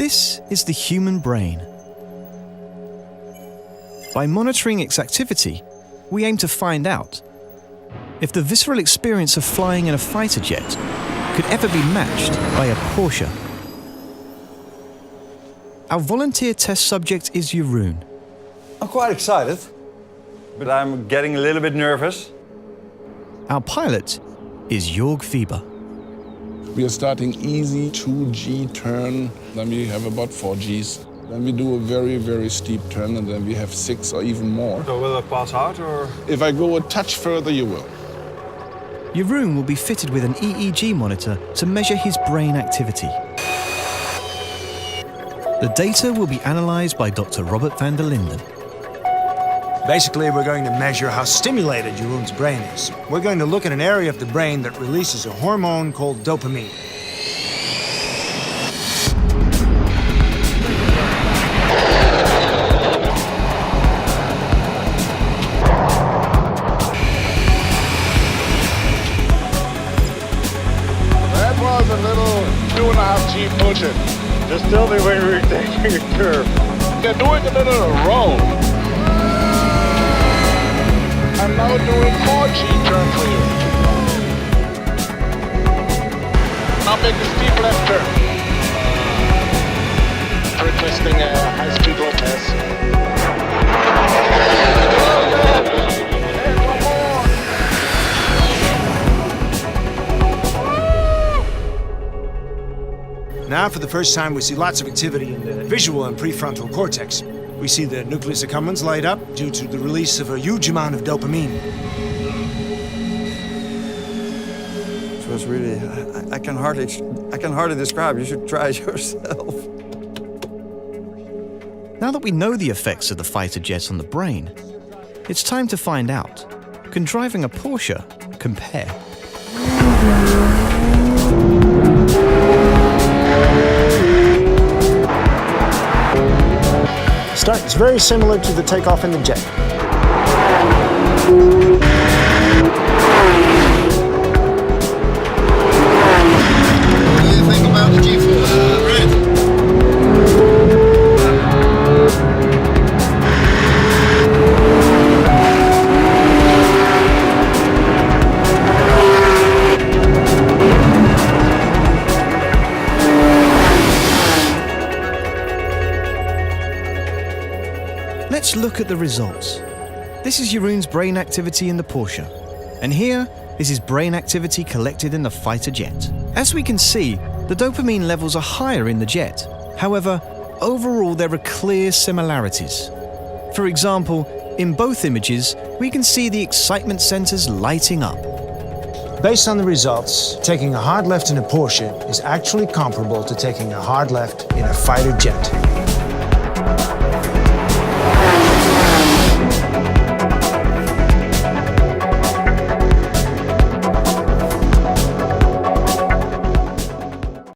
This is the human brain. By monitoring its activity, we aim to find out if the visceral experience of flying in a fighter jet could ever be matched by a Porsche. Our volunteer test subject is Jeroen. I'm quite excited, but I'm getting a little bit nervous. Our pilot is Jörg Fieber. We are starting easy 2G turn, then we have about 4Gs. Then we do a very, very steep turn, and then we have 6 or even more. So will I pass out, or? If I go a touch further, you will. Jeroen will be fitted with an EEG monitor to measure his brain activity. The data will be analysed by Dr. Robert van der Linden. Basically, we're going to measure how stimulated Jeroen's brain is. We're going to look at an area of the brain that releases a hormone called dopamine. That was a little 2.5G pushing. Just tell me when we're taking a curve. They're doing a little roll. I'm now doing 4G turn for you. Now make a steep left turn. Requesting a high-speed low pass. And one more. Now, for the first time, we see lots of activity in the visual and prefrontal cortex. We see the nucleus accumbens light up due to the release of a huge amount of dopamine. It was really, I can hardly describe. You should try it yourself. Now that we know the effects of the fighter jet on the brain, it's time to find out. Can driving a Porsche compare? Start is very similar to the takeoff in the jet. What do you think about the G4? Let's look at the results. This is Jeroen's brain activity in the Porsche, and here is his brain activity collected in the fighter jet. As we can see, the dopamine levels are higher in the jet. However, overall there are clear similarities. For example, in both images, we can see the excitement centers lighting up. Based on the results, taking a hard left in a Porsche is actually comparable to taking a hard left in a fighter jet.